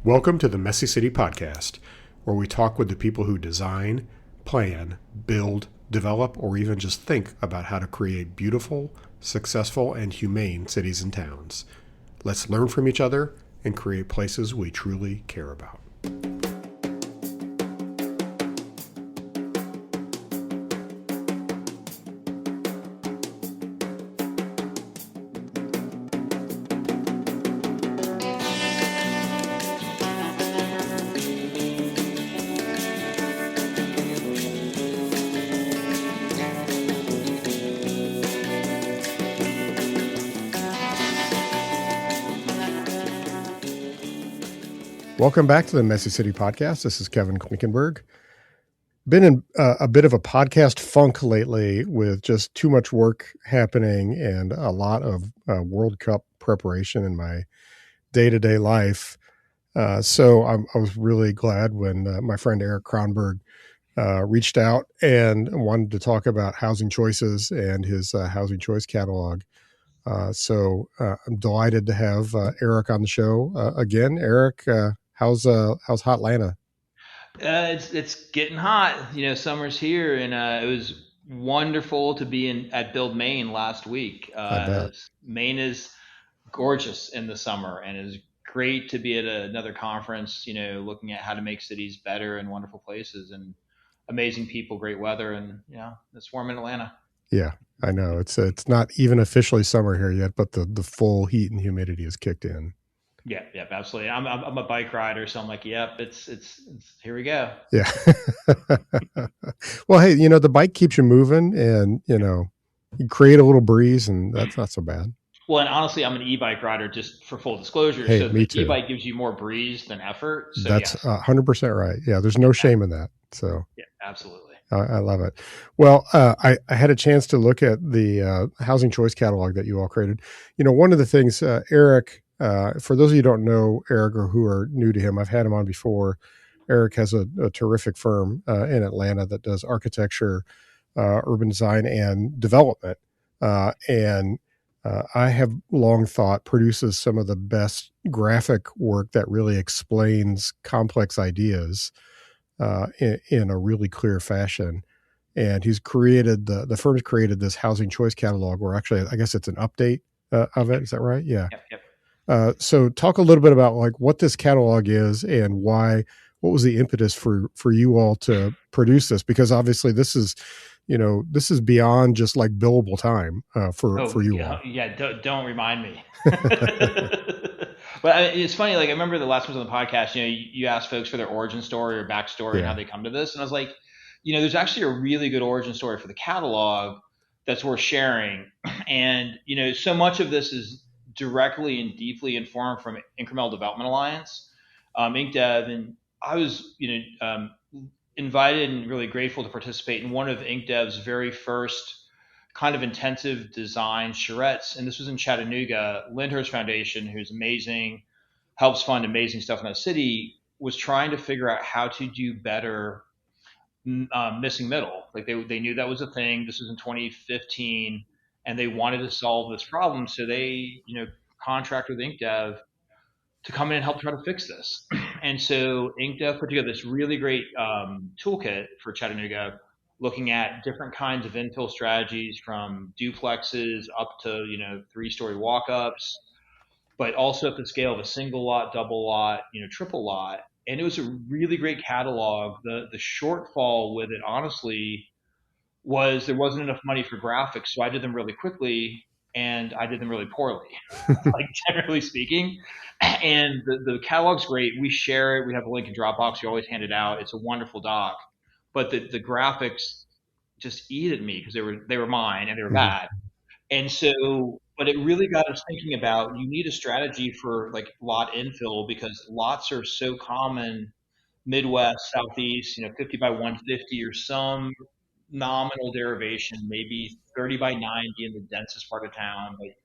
Welcome to the Messy City Podcast, where we talk with the people who design, plan, build, develop, or even just think about how to create beautiful, successful, and humane cities and towns. Let's learn from each other and create places we truly care about. Welcome back to the Messy City Podcast. This is Kevin Klinkenberg. Been in a bit of a podcast funk lately with just too much work happening and a lot of World Cup preparation in my day-to-day life. So I was really glad when my friend Eric Kronberg reached out and wanted to talk about housing choices and his housing choice catalog. So I'm delighted to have Eric on the show again. Eric, how's Hot Atlanta? It's getting hot. Summer's here, and it was wonderful to be at Build Maine last week. I bet. Maine is gorgeous in the summer, and it's great to be at another conference. Looking at how to make cities better and wonderful places, and amazing people, great weather, and it's warm in Atlanta. Yeah, I know. It's not even officially summer here yet, but the full heat and humidity has kicked in. Yeah, absolutely. I'm a bike rider, so I'm like, yep, it's here we go. Yeah. Well, hey, the bike keeps you moving, and you create a little breeze, and that's not so bad. Well, and honestly, I'm an e-bike rider, just for full disclosure. Hey, So me the too. e-bike gives you more breeze than effort. So That's yes, 100% right. Yeah, there's no shame in that. So yeah, absolutely. I love it. Well, I had a chance to look at the housing choice catalog that you all created. One of the things, Eric, for those of you who don't know Eric or who are new to him, I've had him on before. Eric has a terrific firm in Atlanta that does architecture, urban design, and development. And I have long thought produces some of the best graphic work that really explains complex ideas in a really clear fashion. And he's created the firm's created this housing choice catalog, or actually, I guess it's an update of it. Is that right? Yeah. Yep. So talk a little bit about like what this catalog is and why. What was the impetus for you all to produce this? Because obviously, this is beyond just like billable time for you all. Yeah. Don't remind me. But it's funny. Like I remember the last one on the podcast. You asked folks for their origin story or backstory and how they come to this, and I was like, there's actually a really good origin story for the catalog that's worth sharing. And so much of this is directly and deeply informed from Incremental Development Alliance, IncDev, and I was invited and really grateful to participate in one of IncDev's very first kind of intensive design charrettes. And this was in Chattanooga. Lyndhurst Foundation, who's amazing, helps fund amazing stuff in that city, was trying to figure out how to do better missing middle. Like they knew that was a thing. This was in 2015, and they wanted to solve this problem. So they, contracted with IncDev to come in and help try to fix this. And so IncDev put together this really great toolkit for Chattanooga, looking at different kinds of infill strategies from duplexes up to 3-story walk-ups, but also at the scale of a single lot, double lot, triple lot. And it was a really great catalog. The shortfall with it, honestly, was there wasn't enough money for graphics, so I did them really quickly and I did them really poorly, like generally speaking. And the catalog's great. We share it. We have a link in Dropbox. We always hand it out. It's a wonderful doc. But the graphics just eat at me because they were mine and they were bad. And so, but it really got us thinking about you need a strategy for like lot infill because lots are so common Midwest, Southeast, 50 by 150 or some nominal derivation, maybe 30 by 90 in the densest part of town. Like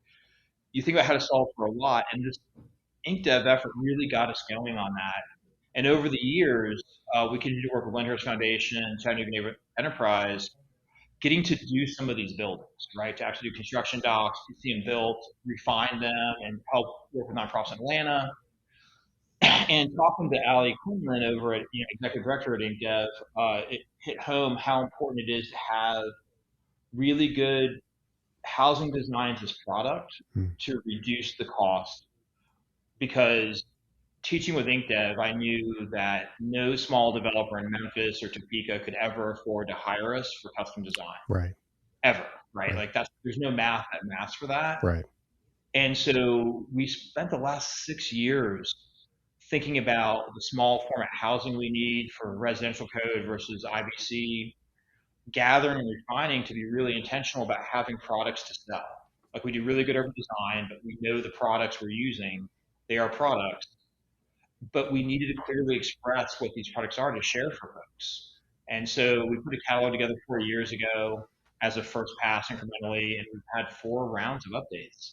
you think about how to solve for a lot, and this IncDev effort really got us going on that. And over the years, we continued to work with Lyndhurst Foundation and Chattanooga Neighborhood Enterprise, getting to do some of these buildings, right? To actually do construction docs, to see them built, refine them, and help work with nonprofits in Atlanta. And talking to Ali Quinlan over at executive director at InkDev, it hit home how important it is to have really good housing designs as product Mm. to reduce the cost. Because teaching with InkDev, I knew that no small developer in Memphis or Topeka could ever afford to hire us for custom design, Right. ever, right? Right. Like there's no math that maths for that. Right. And so we spent the last 6 years thinking about the small format housing we need for residential code versus IBC, gathering and refining to be really intentional about having products to sell. Like we do really good urban design, but we know the products we're using, they are products, but we needed to clearly express what these products are to share for folks. And so we put a catalog together 4 years ago as a first pass incrementally, and we've had 4 rounds of updates.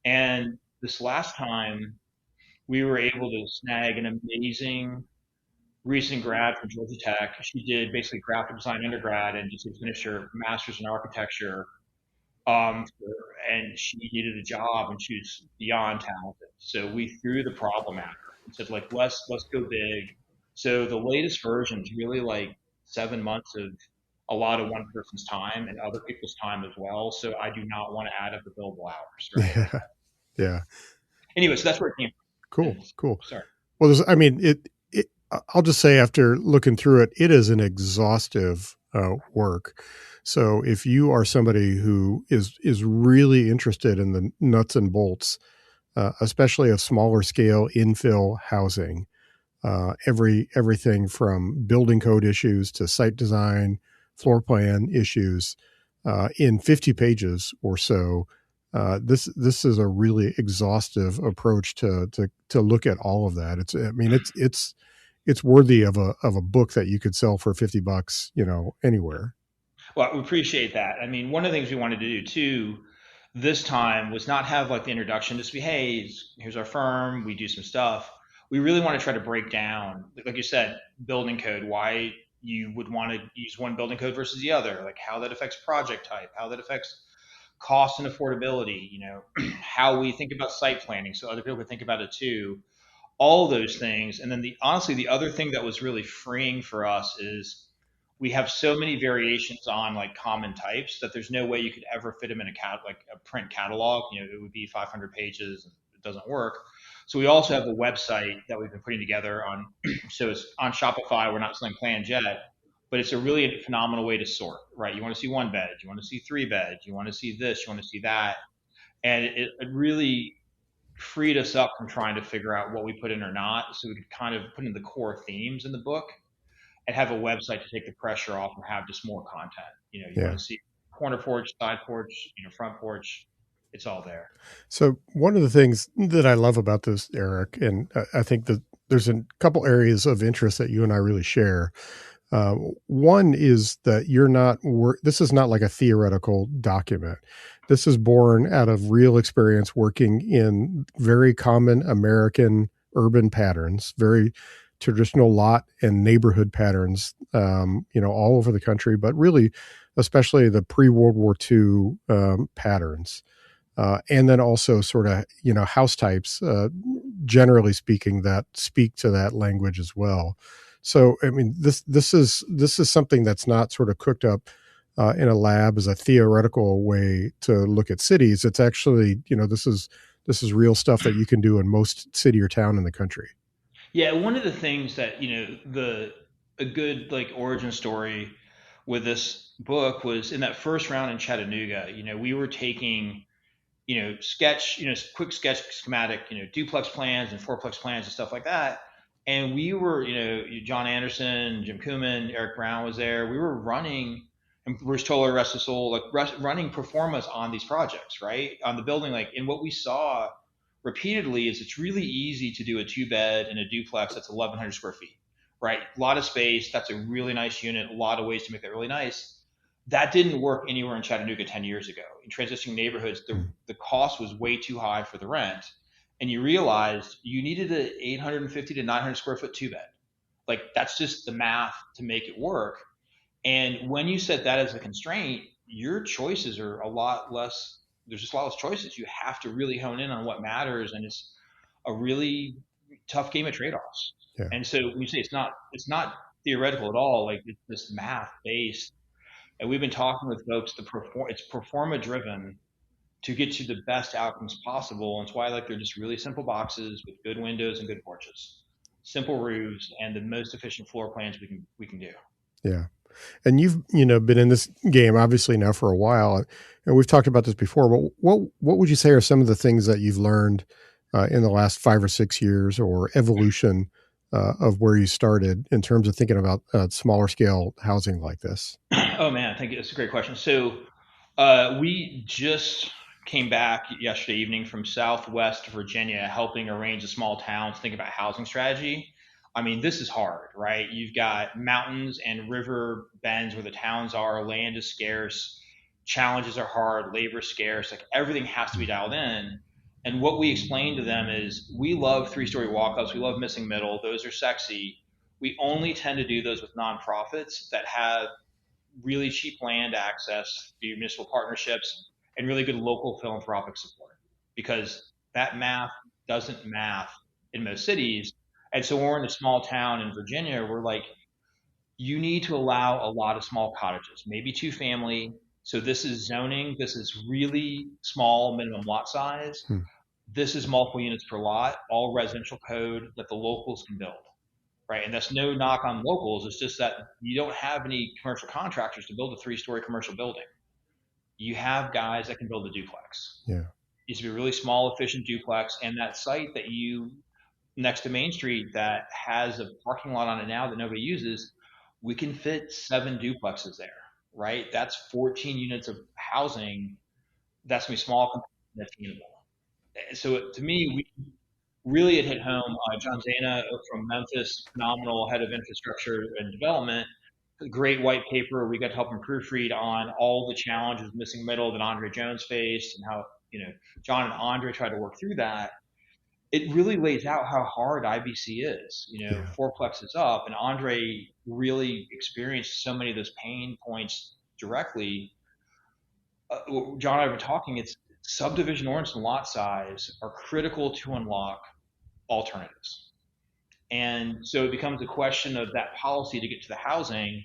And this last time, we were able to snag an amazing recent grad from Georgia Tech. She did basically graphic design undergrad and just finished her master's in architecture. Um, and she needed a job, and she was beyond talented. So we threw the problem at her and said, like, let's go big. So the latest version is really like 7 months of a lot of one person's time and other people's time as well. So I do not want to add up the billable hours, right? Like, Yeah. Yeah. anyway, so that's where it came from. Cool. And Cool. sorry. Well, I mean, I'll just say after looking through it, it is an exhaustive work. So if you are somebody who is really interested in the nuts and bolts, especially of smaller scale infill housing, everything from building code issues to site design, floor plan issues, in 50 pages or so. This is a really exhaustive approach to look at all of that. I mean it's worthy of a book that you could sell for $50, anywhere. Well, we appreciate that. I mean, one of the things we wanted to do too this time was not have like the introduction, just be, hey, here's our firm, we do some stuff. We really want to try to break down, like you said, building code, why you would want to use one building code versus the other, like how that affects project type, how that affects cost and affordability, how we think about site planning so other people can think about it too, all those things. And then honestly, the other thing that was really freeing for us is we have so many variations on like common types that there's no way you could ever fit them in like a print catalog. It would be 500 pages and it doesn't work. So we also have a website that we've been putting together on. So it's on Shopify. We're not selling plans yet, but it's a really phenomenal way to sort. Right? You want to see one bed, you want to see three beds, you want to see this, you want to see that, and it really freed us up from trying to figure out what we put in or not, so we could kind of put in the core themes in the book and have a website to take the pressure off and have just more content. You want Yeah. to see corner porch, side porch, front porch. It's all there. So one of the things that I love about this, Eric, and I think that there's a couple areas of interest that you and I really share. One is that this is not like a theoretical document. This is born out of real experience working in very common American urban patterns, very traditional lot and neighborhood patterns, all over the country, but really, especially the pre-World War II patterns. And then also sort of, house types, generally speaking, that speak to that language as well. So, I mean, this is something that's not sort of cooked up in a lab as a theoretical way to look at cities. It's actually, this is real stuff that you can do in most city or town in the country. Yeah, one of the things that a good like origin story with this book was in that first round in Chattanooga. We were taking sketch, quick sketch schematic, duplex plans and fourplex plans and stuff like that. And we were, John Anderson, Jim Kuman, Eric Brown was there. We were running, and Bruce Toller, rest his soul, like running performance on these projects, right? On the building, and what we saw repeatedly is it's really easy to do a 2 bed and a duplex that's 1,100 square feet, right? A lot of space. That's a really nice unit. A lot of ways to make that really nice. That didn't work anywhere in Chattanooga 10 years ago. In transitioning neighborhoods, the cost was way too high for the rent. And you realized you needed an 850 to 900 square foot 2 bed. Like that's just the math to make it work. And when you set that as a constraint, your choices are a lot less. There's just a lot less choices. You have to really hone in on what matters. And it's a really tough game of trade-offs. Yeah. And so when you say it's not theoretical at all, like it's this math based. And we've been talking with folks, it's performa driven to get you the best outcomes possible. And it's why like they're just really simple boxes with good windows and good porches, simple roofs, and the most efficient floor plans we can do. Yeah. And you've, been in this game obviously now for a while, and we've talked about this before, but what would you say are some of the things that you've learned in the last 5 or 6 years, or evolution of where you started in terms of thinking about smaller scale housing like this? Oh man, thank you. That's a great question. So we just came back yesterday evening from Southwest Virginia, helping arrange a small town to think about housing strategy. I mean, this is hard, right? You've got mountains and river bends where the towns are. Land is scarce. Challenges are hard. Labor scarce. Like everything has to be dialed in. And what we explain to them is we love three-story walk-ups. We love missing middle. Those are sexy. We only tend to do those with nonprofits that have really cheap land access through municipal partnerships and really good local philanthropic support because that math doesn't math in most cities. And so when we're in a small town in Virginia, we're like, you need to allow a lot of small cottages, maybe two family. So this is zoning. This is really small minimum lot size. Hmm. This is multiple units per lot, all residential code that the locals can build, right? And that's no knock on locals. It's just that you don't have any commercial contractors to build a three-story commercial building. You have guys that can build a duplex. Yeah. It needs to be a really small, efficient duplex. And that site that you next to Main Street that has a parking lot on it now that nobody uses, we can fit 7 duplexes there, right? That's 14 units of housing. That's gonna be small and attainable. So to me, we really it hit home. John Zana from Memphis, phenomenal head of infrastructure and development, great white paper. We got to help him proofread on all the challenges, missing middle that Andre Jones faced, and how John and Andre tried to work through that. It really lays out how hard IBC is. Yeah. Fourplex is up, and Andre really experienced so many of those pain points directly. John and I were talking. It's subdivision ordinance and lot size are critical to unlock alternatives. And so it becomes a question of that policy to get to the housing.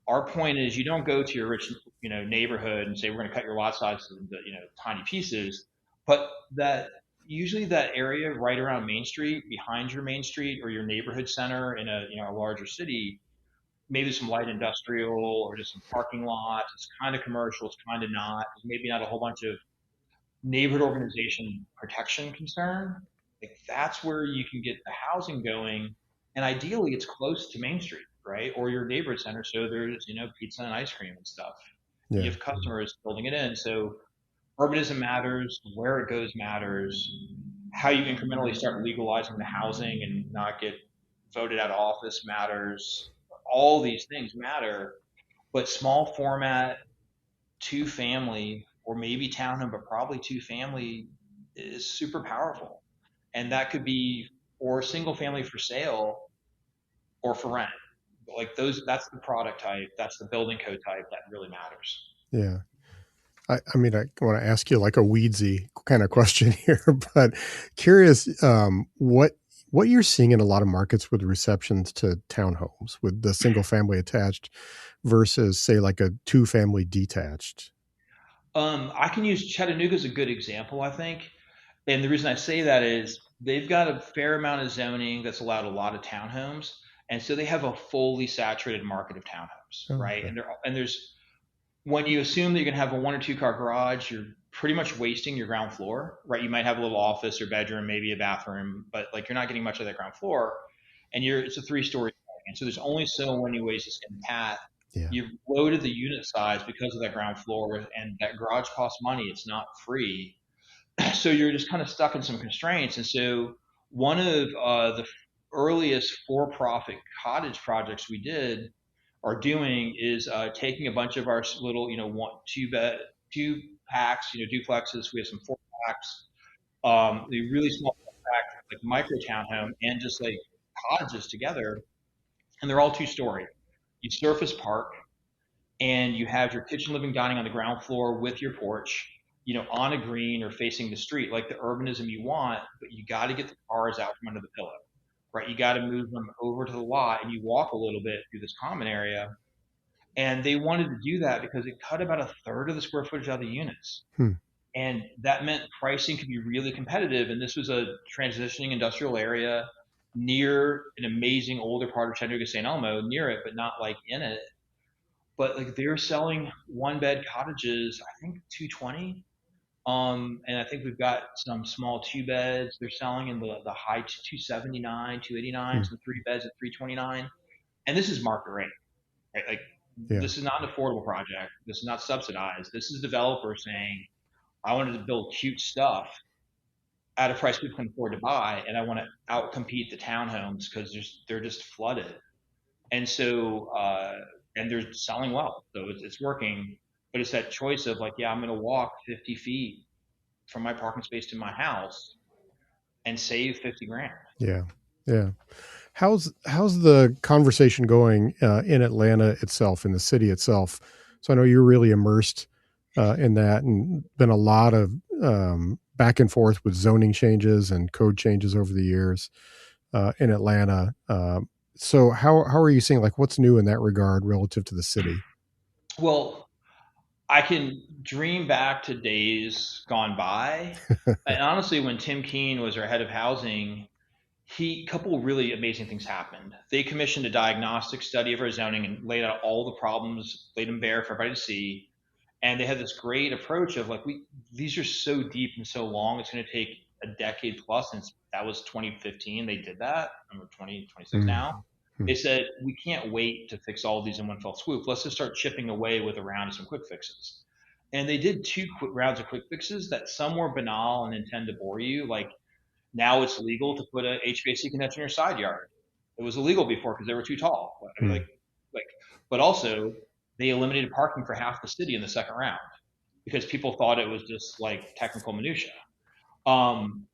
Our point is you don't go to your rich, neighborhood and say we're going to cut your lot size into, tiny pieces, but that usually that area right around Main Street, behind your Main Street or your neighborhood center in a larger city, maybe some light industrial or just some parking lots. It's kind of commercial. It's kind of not. Maybe not a whole bunch of neighborhood organization protection concern, like that's where you can get the housing going. And ideally, it's close to Main Street, right? Or your neighborhood center. So there's, pizza and ice cream and stuff. And you Yeah. have customers building it in. So urbanism matters, where it goes matters, how you incrementally start legalizing the housing and not get voted out of office matters. All these things matter. But small format, two family, or maybe townhome, but probably two family is super powerful. And that could be or single family for sale or for rent. Like those, that's the product type, that's the building code type that really matters. Yeah. I mean, I want to ask you like a weedsy kind of question here, but curious what you're seeing in a lot of markets with receptions to townhomes with the single family attached versus say like a two family detached. I can use Chattanooga as a good example, I think. And the reason I say that is they've got a fair amount of zoning that's allowed a lot of townhomes. And so they have a fully saturated market of townhomes, Oh, right? okay. And there's when you assume that you're going to have a 1 or 2 car garage, you're pretty much wasting your ground floor, right? You might have a little office or bedroom, maybe a bathroom, but like you're not getting much of that ground floor. And it's a 3-story building. And so there's only so many ways to skin a cat. Yeah. You've loaded the unit size because of that ground floor, and that garage costs money. It's not free. So you're just kind of stuck in some constraints. And so one of the earliest for-profit cottage projects we did are doing is taking a bunch of our little, 2 packs, duplexes. We have some 4 packs, the really small pack, like micro townhome, and just like cottages together, and they're all 2-story. You surface park, and you have your kitchen, living, dining on the ground floor with your porch, on a green or facing the street, like the urbanism you want, but you got to get the cars out from under the pillow. right? You got to move them over to the lot and you walk a little bit through this common area. And they wanted to do that because it cut about a third of the square footage out of the units. Hmm. And that meant pricing could be really competitive. And this was a transitioning industrial area near an amazing older part of Chattanooga, St. Elmo, near it, but not like in it. But like they're selling one bed cottages, I think 220. And I think we've got some small two beds. They're selling in the high 279, 289, Hmm. some three beds at 329. And this is market rate, right? Like Yeah. this is not an affordable project. This is not subsidized. This is developers saying, I wanted to build cute stuff at a price people can afford to buy, and I want to outcompete the townhomes because they're just flooded. And so, and they're selling well, so it's working. But it's that choice of like, yeah, I'm going to walk 50 feet from my parking space to my house and save 50 grand. Yeah. Yeah. How's the conversation going in Atlanta itself, in the city itself? So I know you're really immersed in that, and been a lot of back and forth with zoning changes and code changes over the years in Atlanta. So how are you seeing, like, what's new in that regard relative to the city? Well, I can dream back to days gone by. And honestly, when Tim Keene was our head of housing, a couple of really amazing things happened. They commissioned a diagnostic study of our zoning and laid out all the problems, laid them bare for everybody to see. And they had this great approach of like, these are so deep and so long, it's going to take a decade plus. And that was 2015. They did that. I'm 2026 Mm. now. They said, we can't wait to fix all of these in one fell swoop. Let's just start chipping away with a round of some quick fixes. And they did two quick rounds of quick fixes that some were banal and intend to bore you. Like now it's legal to put a HVAC condenser in your side yard. It was illegal before because they were too tall. I mean, Mm. like, but also they eliminated parking for half the city in the second round because people thought it was just like technical minutia.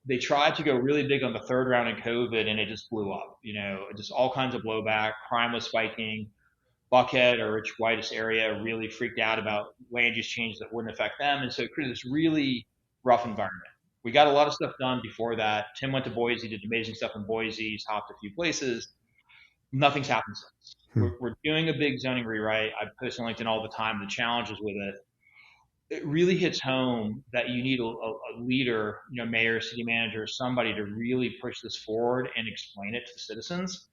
They tried to go really big on the third round in COVID and it just blew up. You know, just all kinds of blowback. Crime was spiking. Buckhead or Rich White's area really freaked out about land use changes that wouldn't affect them. And so it created this really rough environment. We got a lot of stuff done before that. Tim went to Boise, did amazing stuff in Boise, he's hopped a few places. Nothing's happened since. Hmm. We're doing a big zoning rewrite. I post on LinkedIn all the time the challenges with it. It really hits home that you need a leader, you know, mayor, city manager, somebody to really push this forward and explain it to the citizens.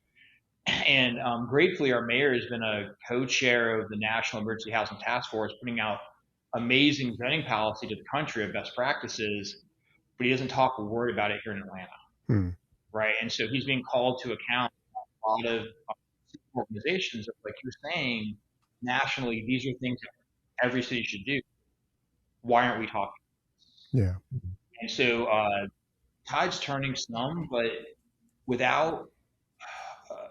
And gratefully, our mayor has been a co-chair of the National Emergency Housing Task Force, putting out amazing zoning policy to the country of best practices, but he doesn't talk a word about it here in Atlanta, Hmm. right? And so he's being called to account a lot of organizations, like you're saying, nationally, these are things that every city should do. Why aren't we talking? Yeah. And so tide's turning some, but without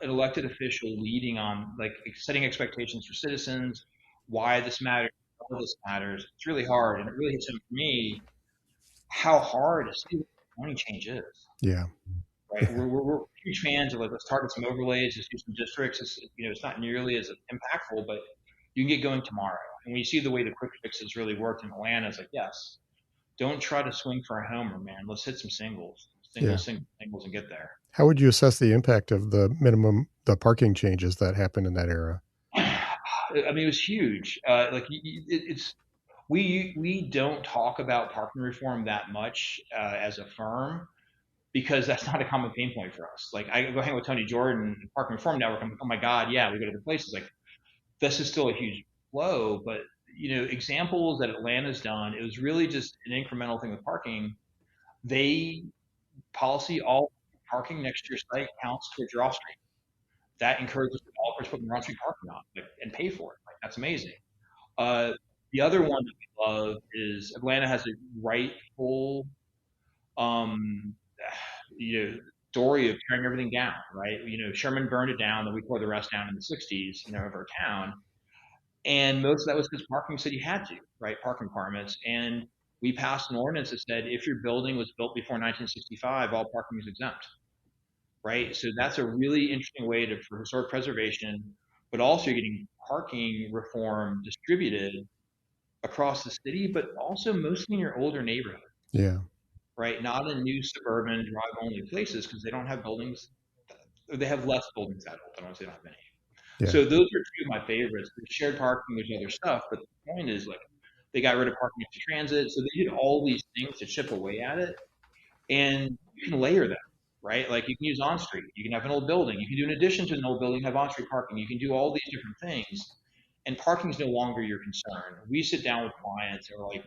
an elected official leading on like setting expectations for citizens, why this matters, how this matters. It's really hard, and it really hits home for me how hard a city zoning change is. Yeah. Right, we're huge fans of like let's target some overlays, let's do some districts. It's not nearly as impactful, but you can get going tomorrow. And when you see the way the quick fixes really worked in Atlanta, it's like yes, don't try to swing for a homer, man. Let's hit some singles, Yeah. singles, and get there. How would you assess the impact of the parking changes that happened in that era? I mean, it was huge. Like it's we don't talk about parking reform that much as a firm because that's not a common pain point for us. Like I go hang with Tony Jordan, Parking Reform Network. I'm like, oh my god, yeah, we go to the places. Like this is still a huge blow, but you know, examples that Atlanta's done, it was really just an incremental thing with parking. They policy all parking next to your site counts towards your off street. That encourages developers to put more on street parking on like, and pay for it. Like that's amazing. Uh, the other one that we love is Atlanta has a rightful, um, you know, story of tearing everything down, right? You know, Sherman burned it down, then we tore the rest down in the 60s, you know, of our town. And most of that was because parking said you had to, right? Parking requirements. And we passed an ordinance that said if your building was built before 1965, all parking is exempt, right? So that's a really interesting way to for historic preservation, but also you're getting parking reform distributed across the city, but also mostly in your older neighborhood, Yeah. right? Not in new suburban drive only places because they don't have buildings they have less buildings that old. I don't want to say they don't have many. Yeah. So those are two of my favorites. There's shared parking, there's other stuff, but the point is like they got rid of parking to transit, so they did all these things to chip away at it, and you can layer them, right? Like you can use on street, you can have an old building, you can do an addition to an old building, have on street parking, you can do all these different things, and parking is no longer your concern. We sit down with clients and we're like,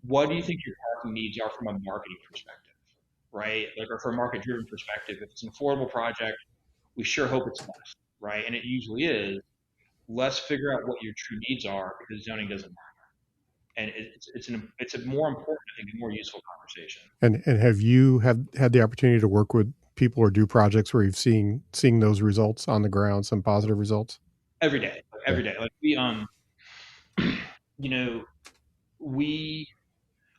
what do you think your parking needs are from a marketing perspective, right? Like, or from a market driven perspective, if it's an affordable project, we sure hope it's less, right? And it usually is. Let's figure out what your true needs are because zoning doesn't matter. And it's a more important, I think, a more useful conversation. And have you have had the opportunity to work with people or do projects where you've seeing those results on the ground, some positive results? Every day, Yeah. every day. Like you know, we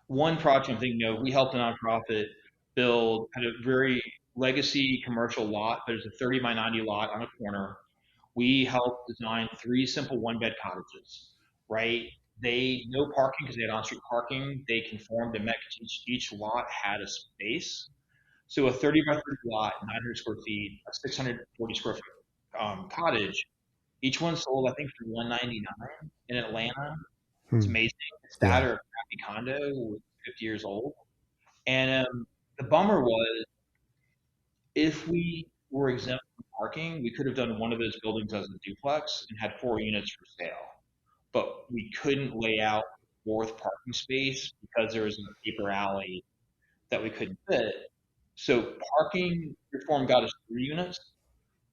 one project I'm thinking of, we helped a nonprofit build had a very legacy commercial lot, but it's a 30 by 90 lot on a corner. We helped design three simple one bed cottages, right? They no parking because they had on street parking. They conformed and met 'cause each lot had a space. So a 30 by 30 lot, 900 square feet, a 640 square foot cottage. Each one sold, I think, for 199 in Atlanta. It's Hmm. amazing. It's that Yeah. or a crappy condo, 50 years old. And the bummer was, if we were exempt from parking, we could have done one of those buildings as a duplex and had 4 units for sale. But we couldn't lay out the fourth parking space because there was a paper alley that we couldn't fit. So parking reform got us 3 units.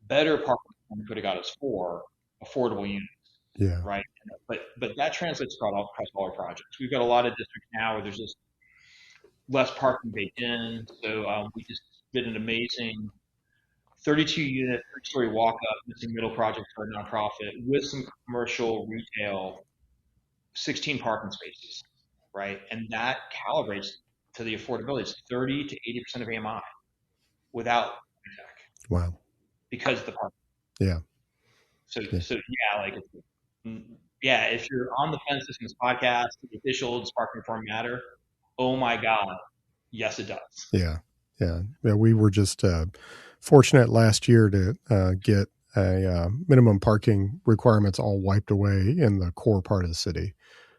Better parking reform could have got us four affordable units, Yeah. right? But that translates across all our projects. We've got a lot of districts now where there's just less parking baked in. So we just did an amazing 32 unit, 3-story walk up missing middle project for a nonprofit with some commercial retail, 16 parking spaces, right? And that calibrates to the affordability. It's 30 to 80% of AMI without tech Wow. because of the parking. Yeah. Yeah. So yeah, like yeah, if you're on the fence listening to this podcast, the official does parking reform matter? Oh my God, yes it does. Yeah. Yeah. Yeah. We were just fortunate last year to get a minimum parking requirements all wiped away in the core part of the city.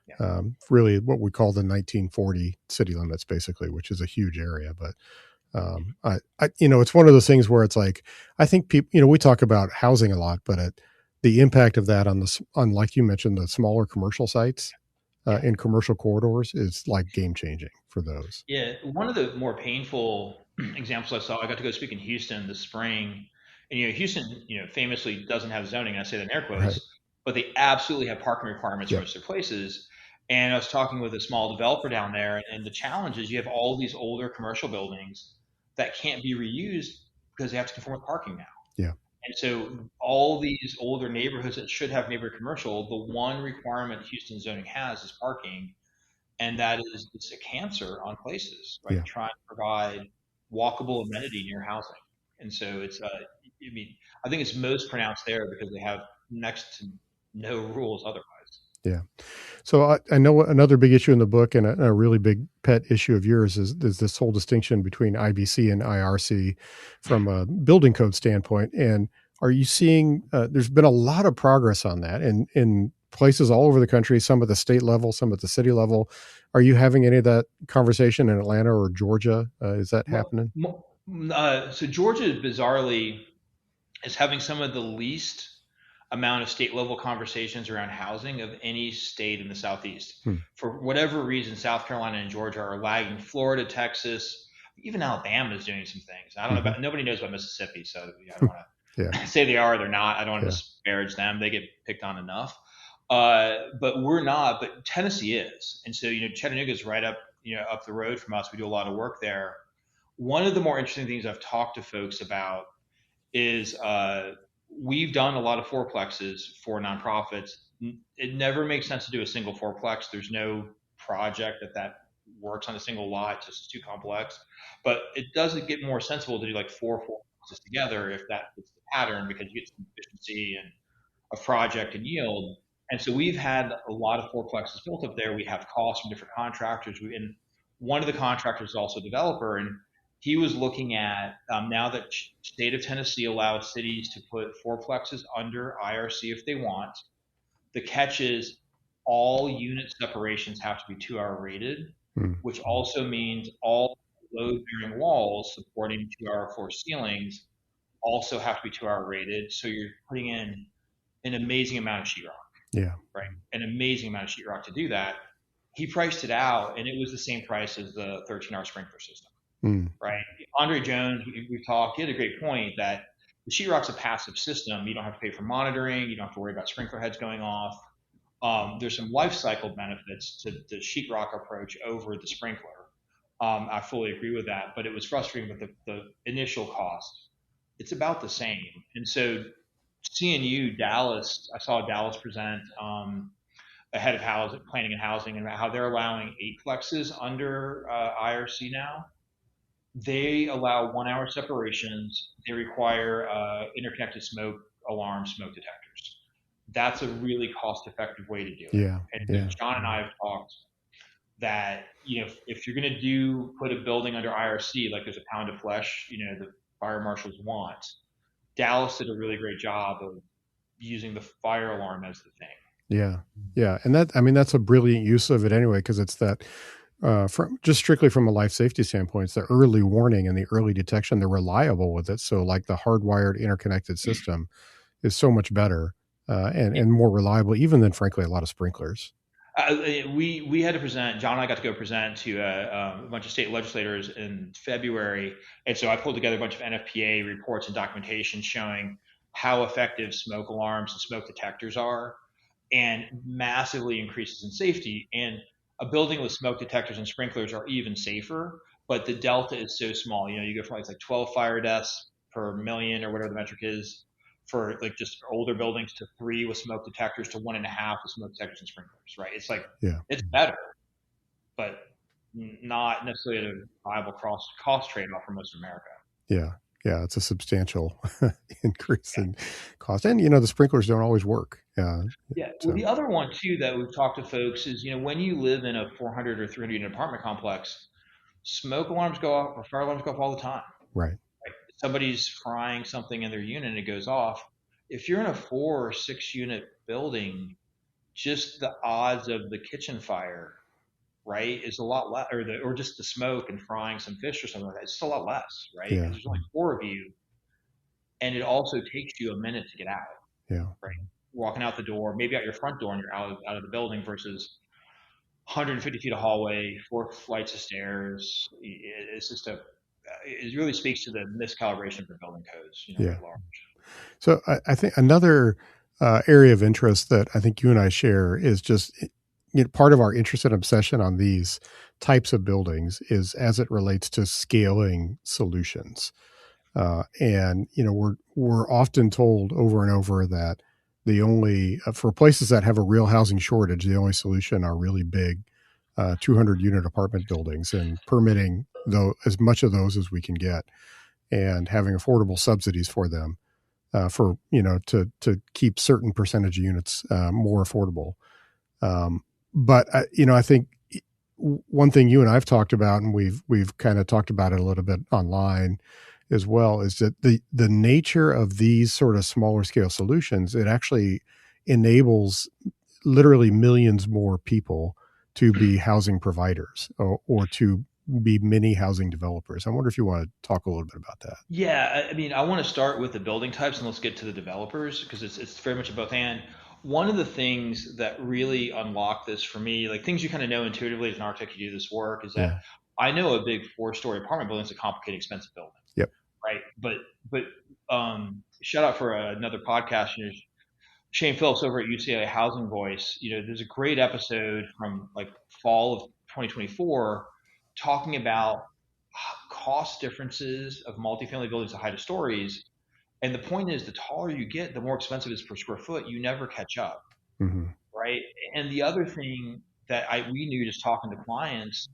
Yeah, Really, what we call the 1940 city limits, basically, which is a huge area. But it's one of those things where it's like, I think people, we talk about housing a lot, but the impact of that on, like you mentioned, the smaller commercial sites yeah. in commercial corridors is like game changing for those. Yeah, one of the more painful examples I saw, I got to go speak in Houston this spring, and Houston, famously doesn't have zoning. And I say that in air Right. quotes, but they absolutely have parking requirements for Yep. most of their places. And I was talking with a small developer down there, and the challenge is you have all these older commercial buildings that can't be reused because they have to conform with parking now. Yeah. And so all these older neighborhoods that should have neighborhood commercial, the one requirement Houston zoning has is parking, and that is it's a cancer on places, right? Yeah. Trying to provide walkable amenity near housing, and so I mean, I think it's most pronounced there because they have next to no rules otherwise. Yeah. So I know another big issue in the book and a really big pet issue of yours is this whole distinction between IBC and IRC from a building code standpoint. And are you seeing there's been a lot of progress on that in places all over the country, some at the state level, some at the city level. Are you having any of that conversation in Atlanta or Georgia? Is that happening? So Georgia bizarrely is having some of the least amount of state level conversations around housing of any state in the Southeast. Hmm. For whatever reason, South Carolina and Georgia are lagging. Florida, Texas, even Alabama is doing some things. I don't know about, nobody knows about Mississippi, so I don't want to Yeah. say they are, they're not. I don't want to Yeah. disparage them. They get picked on enough. But we're not, but Tennessee is. And so, Chattanooga is right up, up the road from us. We do a lot of work there. One of the more interesting things I've talked to folks about is we've done a lot of fourplexes for nonprofits. It never makes sense to do a single fourplex. There's no project that works on a single lot, just it's too complex. But it doesn't get more sensible to do like four fourplexes together if that fits the pattern because you get some efficiency and a project and yield. And so we've had a lot of fourplexes built up there. We have costs from different contractors. And one of the contractors is also a developer, and he was looking at now that state of Tennessee allows cities to put fourplexes under IRC if they want. The catch is all unit separations have to be 2-hour rated, Mm. which also means all load bearing walls supporting 2-hour floor ceilings also have to be 2-hour rated. So you're putting in an amazing amount of sheetrock, Yeah. right? An amazing amount of sheetrock to do that. He priced it out, and it was the same price as the 13-hour sprinkler system, Mm. right? Andre Jones, we've talked. He had a great point that the sheetrock's a passive system. You don't have to pay for monitoring. You don't have to worry about sprinkler heads going off. There's some life cycle benefits to the sheetrock approach over the sprinkler. I fully agree with that, but it was frustrating with the initial cost. It's about the same. And so CNU Dallas, I saw Dallas present a head of housing, planning and housing, and how they're allowing 8-plexes under IRC now. They allow 1-hour separations. They require interconnected smoke alarm smoke detectors. That's a really cost-effective way to do it. Yeah. And Yeah. John and I have talked that if you're going to put a building under IRC, like there's a pound of flesh, the fire marshals want. Dallas did a really great job of using the fire alarm as the thing. Yeah. Yeah. And that's a brilliant use of it anyway, because it's that from just strictly from a life safety standpoint, it's the early warning and the early detection. They're reliable with it. So like the hardwired interconnected system is so much better and more reliable, even than frankly a lot of sprinklers. We had to present. John and I got to go present to a bunch of state legislators in February, and so I pulled together a bunch of NFPA reports and documentation showing how effective smoke alarms and smoke detectors are, and massively increases in safety. And a building with smoke detectors and sprinklers are even safer, but the delta is so small. You go from like 12 fire deaths per million or whatever the metric is for like just older buildings to 3 with smoke detectors to 1.5 with smoke detectors and sprinklers, right? It's like, Yeah. it's better, but not necessarily a viable cost trade-off for most of America. Yeah. Yeah. It's a substantial increase in cost. And, the sprinklers don't always work. Yeah. Well, So, the other one too that we've talked to folks is, when you live in a 400 or 300 unit apartment complex, smoke alarms go off or fire alarms go off all the time. right. Right? Somebody's frying something in their unit and it goes off. If you're in a 4 or 6 unit building, just the odds of the kitchen fire, right, is a lot less, or just the smoke and frying some fish or something like that. It's just a lot less, right? Yeah. Because there's only 4 of you, and it also takes you a minute to get out, Yeah. right? Walking out the door, maybe out your front door, and you're out of the building versus 150 feet of hallway, 4 flights of stairs. It's just it really speaks to the miscalibration of the building codes, Yeah. at large. So I think another area of interest that I think you and I share is just part of our interest and obsession on these types of buildings is as it relates to scaling solutions. And we're often told over and over that the only for places that have a real housing shortage, the only solution are really big 200 unit apartment buildings and permitting though as much of those as we can get and having affordable subsidies for them for to keep certain percentage of units more affordable. But I think one thing you and I've talked about, and we've kind of talked about it a little bit online as well, is that the nature of these sort of smaller scale solutions, it actually enables literally millions more people to be housing providers or to be mini housing developers. I wonder if you want to talk a little bit about that. Yeah, I mean, I want to start with the building types and let's get to the developers because it's very much a both and. One of the things that really unlocked this for me, like things you kind of know intuitively as an architect, you do this work, is that Yeah. I know a big 4-story apartment building is a complicated, expensive building, Yep. right? But shout out for another podcast. Shane Phillips over at UCLA Housing Voice. There's a great episode from like fall of 2024 talking about cost differences of multifamily buildings to height of stories. And the point is, the taller you get, the more expensive it is per square foot. You never catch up, Mm-hmm. right? And the other thing that we knew just talking to clients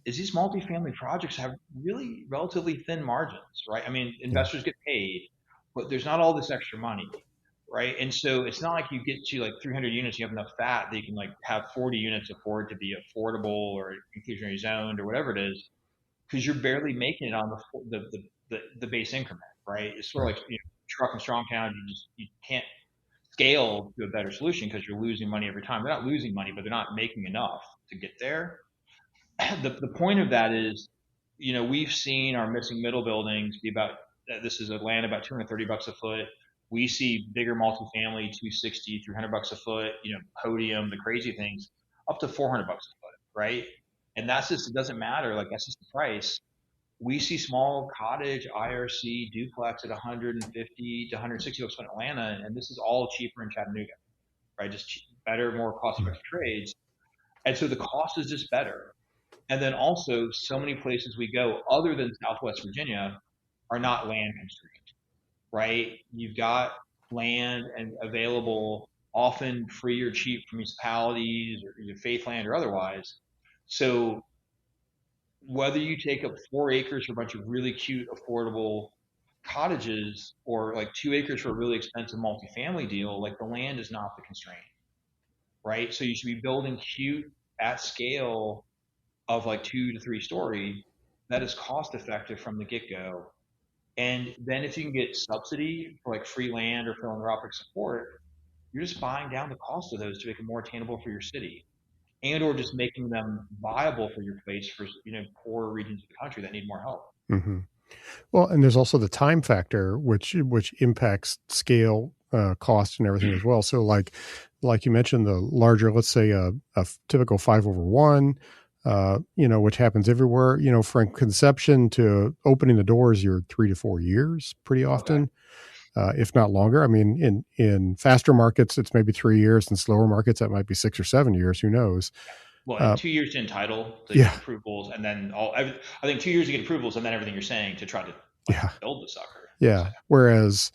is these multifamily projects have really relatively thin margins, right? I mean, investors get paid, but there's not all this extra money, right? And so it's not like you get to like 300 units, you have enough fat that you can like have 40 units afford to be affordable or inclusionary zoned or whatever it is. because you're barely making it on the base increment, right? It's sort of Right. like truck and strong town. You can't scale to a better solution because you're losing money every time. They're not losing money, but they're not making enough to get there. The point of that is, we've seen our missing middle buildings be about, this is a land about $230 a foot. We see bigger multifamily, 260, $300 a foot, podium, the crazy things, up to $400 a foot, right? And that's just, it doesn't matter. Like, that's just the price. We see small cottage, IRC, duplex at 150 to 160 bucks in Atlanta, and this is all cheaper in Chattanooga, right? Just better, more cost Mm. effective trades. And so the cost is just better. And then also, so many places we go other than Southwest Virginia are not land constrained, right? You've got land and available, often free or cheap from municipalities or faith land or otherwise. So whether you take up 4 acres for a bunch of really cute, affordable cottages or like 2 acres for a really expensive multifamily deal, like the land is not the constraint, right? So you should be building cute at scale of like 2 to 3 story that is cost effective from the get go. And then if you can get subsidy for like free land or philanthropic support, you're just buying down the cost of those to make it more attainable for your city and or just making them viable for your place for poor regions of the country that need more help. Mm-hmm. Well, and there's also the time factor, which impacts scale, cost, and everything as well. So, like you mentioned, the larger, let's say, a typical 5/1, which happens everywhere. From conception to opening the doors, you're 3 to 4 years pretty Okay. often, if not longer. I mean, in faster markets, it's maybe 3 years. In slower markets, that might be 6 or 7 years. Who knows? Well, and Uh, 2 years to entitle to get yeah, approvals, and then I think 2 years to get approvals, and then everything you're saying to try to like yeah, build the sucker. So, yeah. Whereas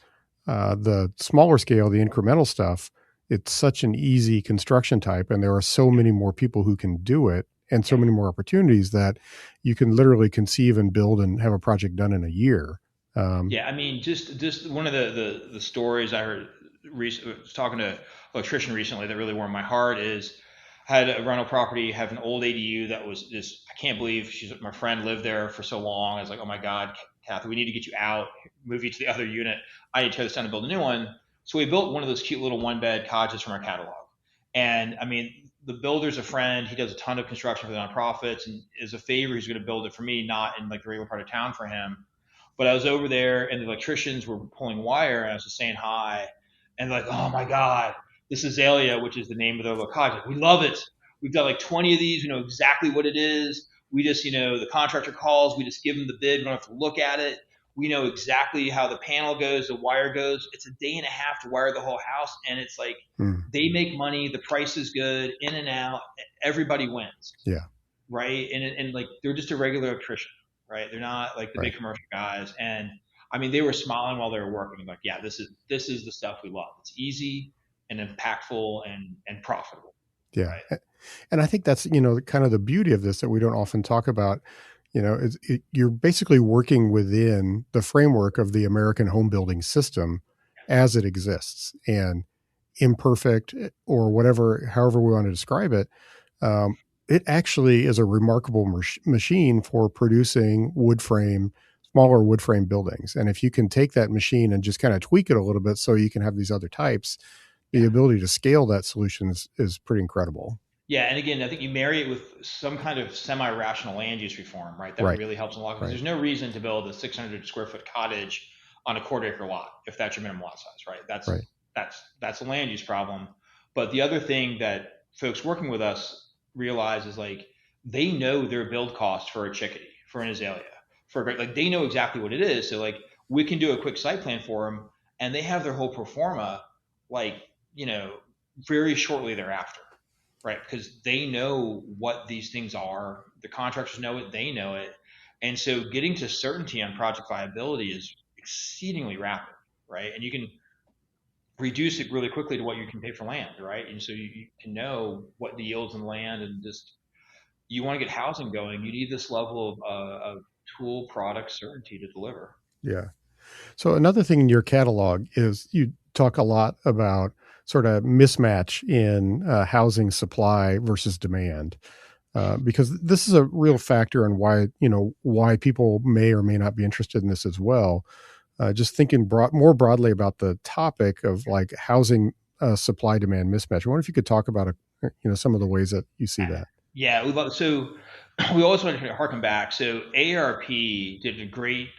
the smaller scale, the incremental stuff, it's such an easy construction type, and there are so many more people who can do it, and so yeah, many more opportunities that you can literally conceive and build and have a project done in a year. yeah. I mean, just one of the stories I heard. Was talking to an electrician recently that really warmed my heart is had a rental property, have an old ADU that was just, I can't believe my friend lived there for so long. I was like, oh my God, Kathy, we need to get you out, move you to the other unit. I need to tear this down and build a new one. So we built one of those cute little one bed cottages from our catalog. And I mean, the builder's a friend. He does a ton of construction for the nonprofits and is a favor. He's going to build it for me, not in like the regular part of town for him. But I was over there and the electricians were pulling wire and I was just saying hi. And like, oh my God, this azalea, which is the name of the avocado. We love it. We've got like 20 of these. We know exactly what it is. We just, the contractor calls. We just give them the bid. We don't have to look at it. We know exactly how the panel goes, the wire goes. It's a day and a half to wire the whole house. And it's like mm, they make money. The price is good, in and out. Everybody wins, yeah, right? And like they're just a regular electrician, right? They're not like the right. big commercial guys. And I mean, they were smiling while they were working. Like, yeah, this is the stuff we love. It's easy and impactful and profitable, Yeah. right? And I think that's, kind of the beauty of this that we don't often talk about. You're basically working within the framework of the American home building system as it exists, and imperfect or whatever, however we want to describe it. It actually is a remarkable machine for producing smaller wood frame buildings. And if you can take that machine and just kind of tweak it a little bit so you can have these other types, the Yeah. ability to scale that solution is pretty incredible. Yeah, and again, I think you marry it with some kind of semi-rational land use reform, right? That Right. really helps unlock because Right. there's no reason to build a 600 square foot cottage on a quarter acre lot if that's your minimum lot size, right? That's Right. that's that's a land use problem. But the other thing that folks working with us realize is like they know their build cost for a chickadee, for an azalea, for a great, like they know exactly what it is. So like we can do a quick site plan for them, and they have their whole pro forma like very shortly thereafter, right? Because they know what these things are. The contractors know it, they know it. And so getting to certainty on project viability is exceedingly rapid, right? And you can reduce it really quickly to what you can pay for land, right? And so you can know what the yields in land and just you want to get housing going, you need this level of tool product certainty to deliver. Yeah. So another thing in your catalog is you talk a lot about sort of mismatch in housing supply versus demand. because this is a real factor in why why people may or may not be interested in this as well. Just thinking more broadly about the topic of like housing supply demand mismatch. I wonder if you could talk about some of the ways that you see that. Yeah, so we always want to harken back. So AARP did a great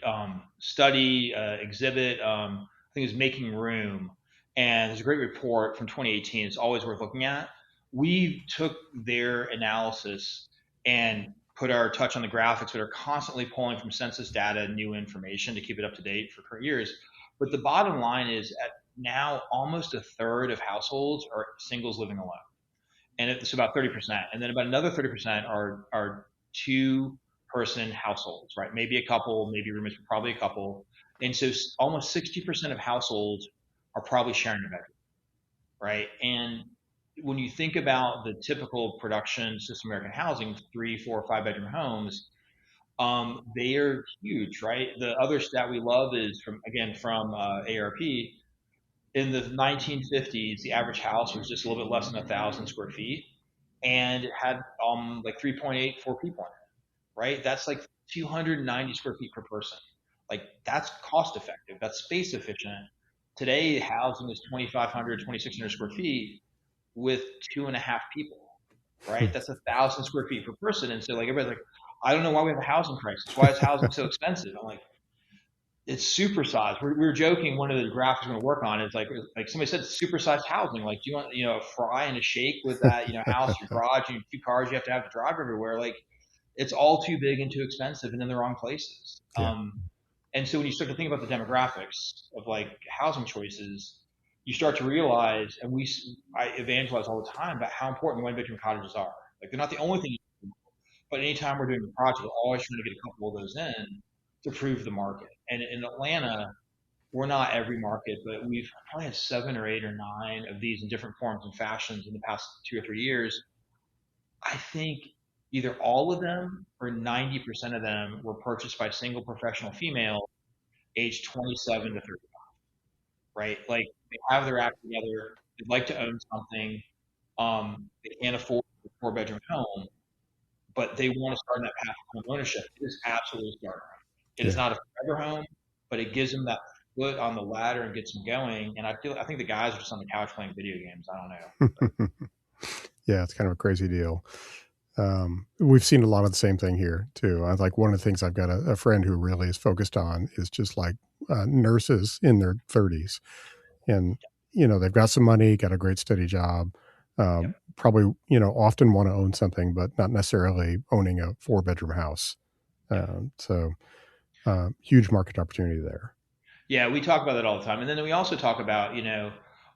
study, exhibit. I think it was Making Room, and there's a great report from 2018. It's always worth looking at. We took their analysis and put our touch on the graphics, but are constantly pulling from census data new information to keep it up to date for current years. But the bottom line is, at now almost a third of households are singles living alone, and it's about 30%, and then about another 30% are two-person households, right? Maybe a couple, maybe roommates, but probably a couple. And so almost 60% of households are probably sharing a bedroom, right? And when you think about the typical production system American housing, 3, 4, 5 bedroom homes, they are huge, right? The other stat we love is from ARP. In the 1950s, the average house was just a little bit less than 1,000 square feet, and it had like 3.8, 4 people in it, right? That's like 290 square feet per person. Like, that's cost effective. That's space efficient. Today, housing is 2,500, 2,600 square feet with 2.5 people, right? That's 1,000 square feet per person. And so, like, everybody's like, I don't know why we have a housing crisis. Why is housing so expensive? I'm like, it's supersized. We were joking. One of the graphics we're going to work on is like somebody said, supersized housing. Like, do you want a fry and a shake with that house, your garage, and 2 cars you have to have to drive everywhere? Like, it's all too big and too expensive, and in the wrong places. Yeah. And so when you start to think about the demographics of like housing choices, you start to realize, and I evangelize all the time about how important 1 bedroom cottages are. Like, they're not the only thing, but anytime we're doing a project, we're always trying to get a couple of those in to prove the market. And in Atlanta, we're not every market, but we've probably had 7 or 8 or 9 of these in different forms and fashions in the past 2 or 3 years. I think either all of them or 90% of them were purchased by single professional females aged 27 to 30, right? Like, they have their act together. They'd like to own something. They can't afford a 4 bedroom home, but they want to start in that path of home ownership. It is absolutely a starter home. It is Yeah. not a forever home, but it gives them that foot on the ladder and gets them going. And I think the guys are just on the couch playing video games. I don't know. Yeah, it's kind of a crazy deal. We've seen a lot of the same thing here too. I like one of the things I've got a friend who really is focused on is just like nurses in their 30s, and they've got some money, got a great steady job, Yep. probably often want to own something, but not necessarily owning a 4 bedroom house. Yep. So huge market opportunity there. Yeah, we talk about that all the time. And then we also talk about,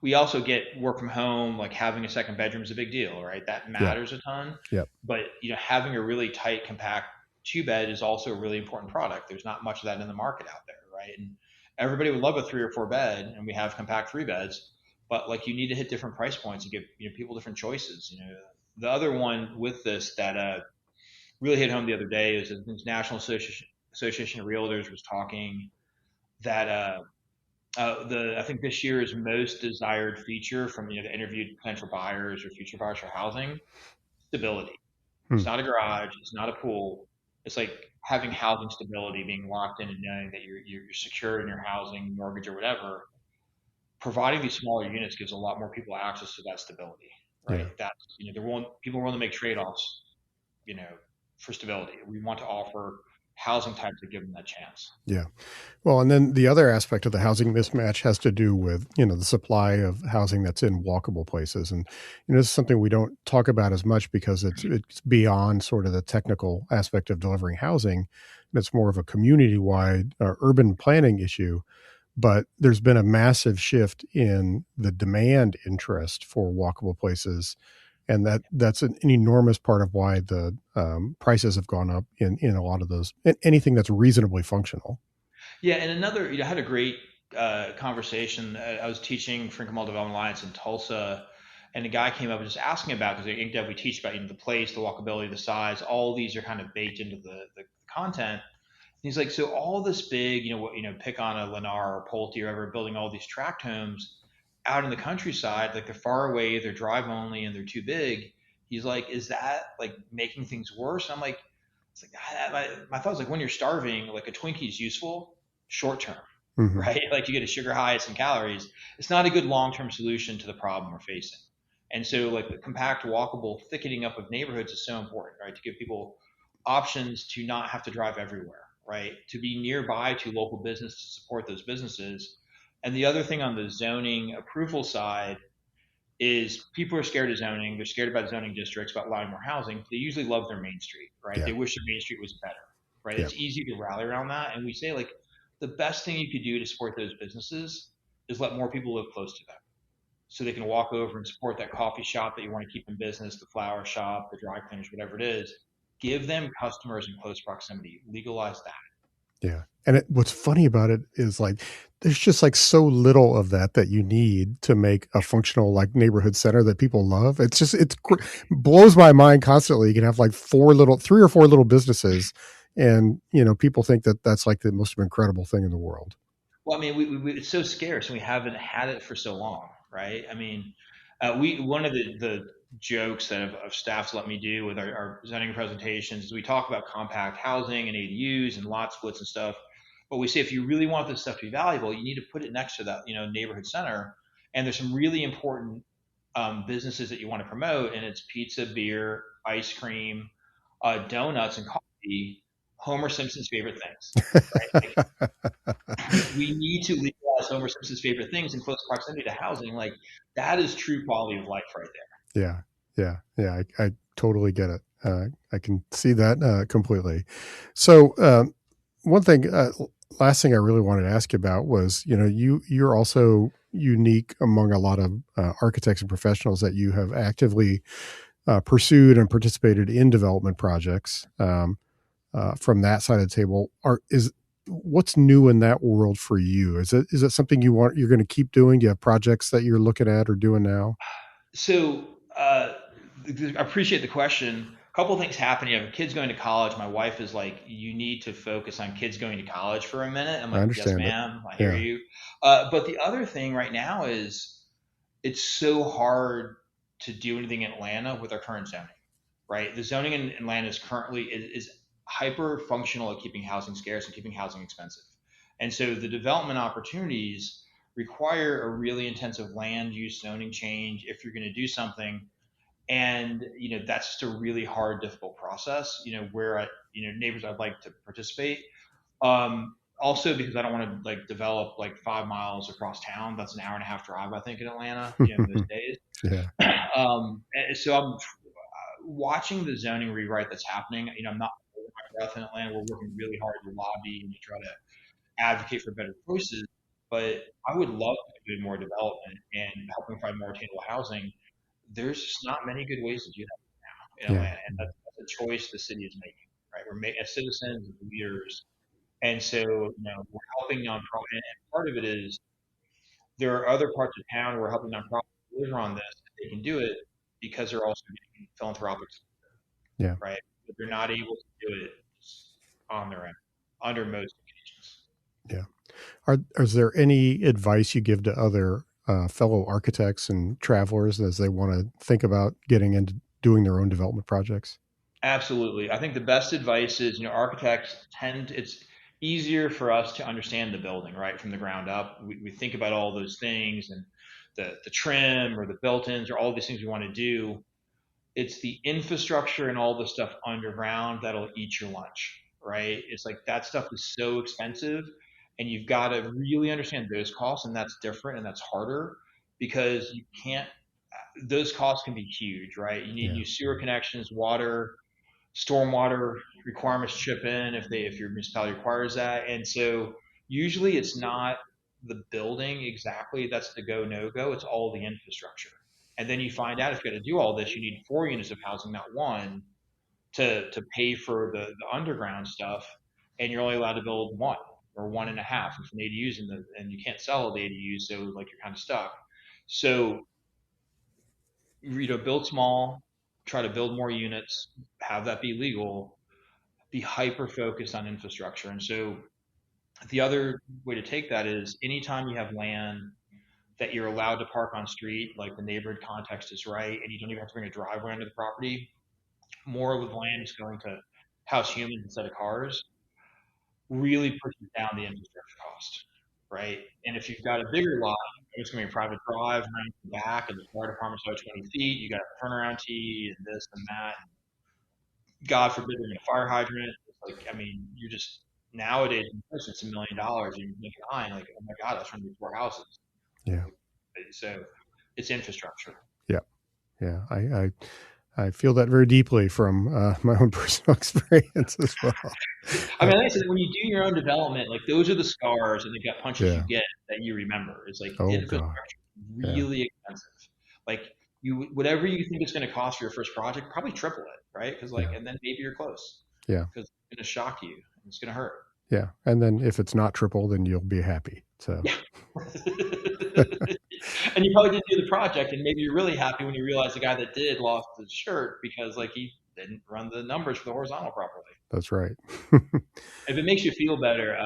we also get work from home, like having a second bedroom is a big deal, right? That Yeah. matters a ton. Yep. But, having a really tight, compact 2 bed is also a really important product. There's not much of that in the market out there, right? And everybody would love a 3 or 4 bed, and we have compact 3 beds, but like, you need to hit different price points and give people different choices. The other one with this that really hit home the other day is the National Association of Realtors was talking that the I think this year's most desired feature from the interviewed potential buyers or future buyers for housing: stability. Hmm. It's not a garage. It's not a pool. It's like having housing stability, being locked in and knowing that you're secure in your housing, mortgage, or whatever. Providing these smaller units gives a lot more people access to that stability, Yeah. right? That's people are willing to make trade-offs, you know, for stability. We want to offer housing types that give them that chance. Yeah. Well, and then the other aspect of the housing mismatch has to do with, the supply of housing that's in walkable places. And, this is something we don't talk about as much because it's beyond sort of the technical aspect of delivering housing. And it's more of a community-wide urban planning issue. But there's been a massive shift in the demand interest for walkable places. And that's an enormous part of why the prices have gone up in a lot of those, anything that's reasonably functional. Yeah, and I had a great conversation. I was teaching Franklin Mall Development Alliance in Tulsa, and a guy came up and just asking about, because in Dev we teach about the place, the walkability, the size. All these are kind of baked into the content. And he's like, so all this big, pick on a Lennar or Pulte or ever building all these tract homes out in the countryside, like they're far away, they're drive only, and they're too big. He's like, is that like making things worse? And I'm like, it's like, my thought was like, when you're starving, like a Twinkie is useful short term, Hmm. right? Like you get a sugar high, some calories. It's not a good long term solution to the problem we're facing. And so, like the compact, walkable, thickening up of neighborhoods is so important, right? To give people options to not have to drive everywhere, right? To be nearby to local business to support those businesses. And the other thing on the zoning approval side is people are scared of zoning. They're scared about zoning districts, about allowing more housing. They usually love their main street, right? Yeah. They wish their main street was better, right? Yeah. It's easy to rally around that. And we say, like, the best thing you could do to support those businesses is let more people live close to them so they can walk over and support that coffee shop that you want to keep in business, the flower shop, the dry cleaners, whatever it is. Give them customers in close proximity. Legalize that. Yeah. And what's funny about it is like there's just like so little of that that you need to make a functional like neighborhood center that people love. It's just blows my mind constantly. You can have like three or four little businesses, and people think that that's like the most incredible thing in the world. Well, I mean, it's so scarce, and we haven't had it for so long, right? I mean, we one of the jokes that of staffs let me do with our zoning presentations is we talk about compact housing and ADUs and lot splits and stuff, but we say if you really want this stuff to be valuable, you need to put it next to that neighborhood center, and there's some really important businesses that you want to promote, and it's pizza, beer, ice cream, donuts, and coffee. Homer Simpson's favorite things, right? Like, we need to legalize Homer Simpson's favorite things in close proximity to housing. Like that is true quality of life right there. Yeah. Yeah. Yeah. I totally get it. I can see that completely. So, one thing, last thing I really wanted to ask you about was, you're also unique among a lot of architects and professionals that you have actively pursued and participated in development projects. From that side of the table, what's new in that world for you? Is it something you're going to keep doing? Do you have projects that you're looking at or doing now? So I appreciate the question. A couple of things happen. You have kids going to college. My wife is like, you need to focus on kids going to college for a minute. I'm I like, yes, understand it. ma'am. I hear Yeah, you. But the other thing right now is it's so hard to do anything in Atlanta with our current zoning, right? The zoning in Atlanta is currently is hyper functional at keeping housing scarce and keeping housing expensive. And so the development opportunities require a really intensive land use zoning change if you're going to do something. And that's just a really hard, difficult process. Where neighbors I'd like to participate. Also because I don't want to like develop like 5 miles across town. That's an hour and a half drive, I think, in Atlanta. Most days. yeah, So I'm watching the zoning rewrite that's happening. I'm not holding my breath in Atlanta. We're working really hard to lobby and to try to advocate for better choices. But I would love to be doing more development and helping find more attainable housing. There's just not many good ways to do that in yeah, Atlanta, and that's a choice the city is making. Right, we're as citizens, as leaders, and so we're helping nonprofit. And part of it is there are other parts of town where we're helping nonprofits deliver on this. They can do it because they're also getting philanthropic, yeah, right? But they're not able to do it on their own under most occasions. yeah. Is there any advice you give to other fellow architects and travelers as they want to think about getting into doing their own development projects? Absolutely. I think the best advice is, architects it's easier for us to understand the building, right, from the ground up. We think about all those things and the trim or the built-ins or all these things we want to do. It's the infrastructure and all the stuff underground that'll eat your lunch, right? It's like that stuff is so expensive, and you've got to really understand those costs, and that's different and that's harder because you can't. Those costs can be huge, right? You need Yeah, new sewer connections, water, stormwater requirements chip in if your municipality requires that, and so usually it's not the building exactly that's the go no go. It's all the infrastructure. And then you find out if you got to do all this, you need 4 units of housing, not one, to pay for the underground stuff, and you're only allowed to build one or one and a half with an ADUs and you can't sell the ADUs, so like you're kind of stuck. So build small, try to build more units, have that be legal, be hyper focused on infrastructure. And so the other way to take that is anytime you have land that you're allowed to park on street, like the neighborhood context is right, and you don't even have to bring a driveway onto the property. More of the land is going to house humans instead of cars, really pushes down the infrastructure cost, right? And if you've got a bigger lot, it's going to be a private drive around the back, and the fire department's out 20 feet. You got a turnaround T and this and that. God forbid there's a fire hydrant. It's like, I mean, you're just nowadays, it's $1 million. You make an eye, like, oh my God, that's running 4 houses. Yeah. So it's infrastructure. Yeah. Yeah. I feel that very deeply from my own personal experience as well. I mean, like I said, when you do your own development, like those are the scars and the gut punches you Yeah. get that you remember. It's like Oh God. infrastructure is Yeah. really expensive. Like you, whatever you think it's going to cost for your first project, probably triple it, right? Because like, Yeah. and then maybe you're close Yeah. because it's going to shock you and it's going to hurt. Yeah. And then if it's not triple, then you'll be happy. So Yeah. And you probably didn't do the project, and maybe you're really happy when you realize the guy that did lost his shirt because like he didn't run the numbers for the horizontal properly. that's right. If it makes you feel better,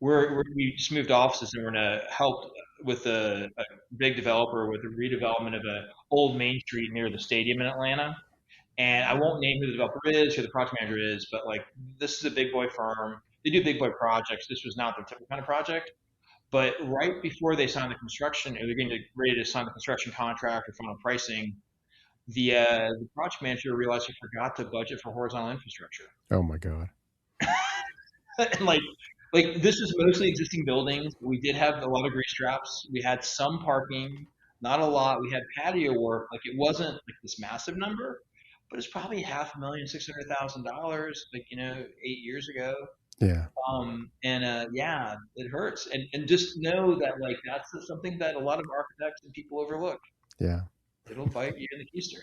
we just moved offices and we're going to help with a big developer with the redevelopment of a old Main Street near the stadium in Atlanta. And I won't name who the developer is, who the project manager is, but like this is a big boy firm. They do big boy projects. This was not the typical kind of project. But right before they signed the construction, or they're getting ready to sign the construction contract or final pricing, the project manager realized he forgot to budget for horizontal infrastructure. Oh my God. And like this is mostly existing buildings. We did have a lot of grease traps. We had some parking, not a lot. We had patio work. Like it wasn't like this massive number, but it's probably half a million, $600,000. Like 8 years ago. Yeah. And yeah, it hurts. And just know that like that's something that a lot of architects and people overlook. Yeah. It'll bite you in the keister.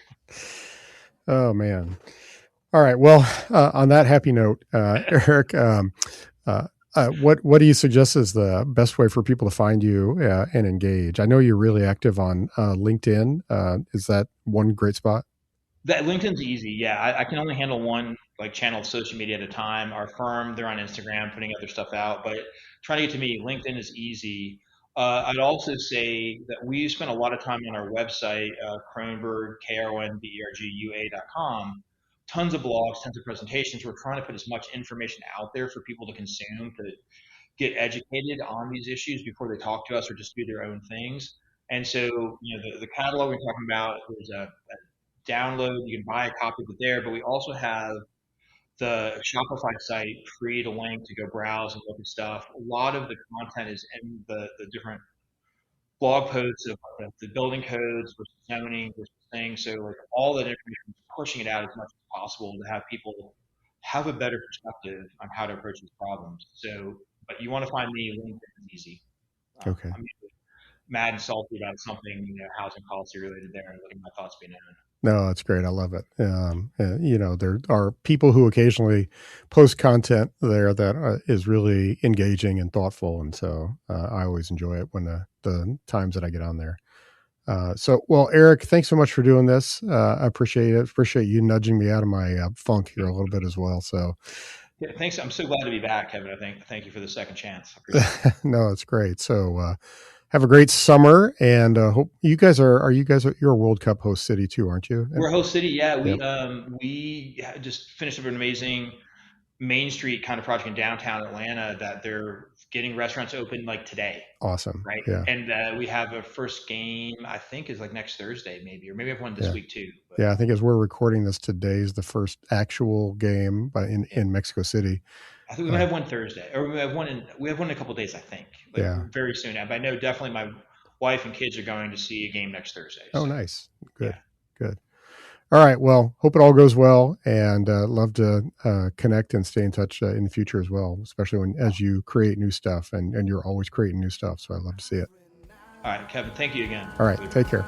Oh man. All right. Well, on that happy note, Eric, what do you suggest is the best way for people to find you and engage? I know you're really active on LinkedIn. Is that one great spot? That LinkedIn's easy. Yeah, I can only handle one like channel of social media at a time. Our firm, they're on Instagram putting other stuff out, but trying to get to me, LinkedIn is easy. I'd also say that we spend a lot of time on our website, Kronberg, KRONBERGUA.com. Tons of blogs, tons of presentations. We're trying to put as much information out there for people to consume, to get educated on these issues before they talk to us or just do their own things. And so, the catalog we're talking about, there's a download. You can buy a copy of it there, but we also have the Shopify site free to link to go browse and look at stuff. A lot of the content is in the different blog posts of the building codes versus zoning versus things. So like all that information is pushing it out as much as possible to have people have a better perspective on how to approach these problems. So, but you want to find me, LinkedIn is easy. Okay. I'm usually mad and salty about something, housing policy related there, and letting my thoughts be known. No, that's great. I love it. There are people who occasionally post content there that is really engaging and thoughtful. And so I always enjoy it when the times that I get on there. Well, Eric, thanks so much for doing this. I appreciate it. Appreciate you nudging me out of my funk here a little bit as well. So yeah, thanks. I'm so glad to be back, Kevin. Thank you for the second chance. no, it's great. So have a great summer, and hope you guys you're a World Cup host city too, aren't you? We're a host city. Yeah, Yep. we just finished up an amazing Main Street kind of project in downtown Atlanta that they're getting restaurants open like today. Awesome. Right. Yeah. And we have a first game, I think is like next Thursday maybe, or maybe I have one this week too. But, yeah, I think as we're recording this, today is the first actual game in Mexico City. I think we might have one Thursday, or we have one in a couple of days, I think. Very soon. But I know definitely my wife and kids are going to see a game next Thursday. Oh, nice. Good. Yeah. Good. All right. Well, hope it all goes well, and love to connect and stay in touch in the future as well, especially as you create new stuff, and you're always creating new stuff. So I'd love to see it. All right, Kevin, thank you again. All right. Take care.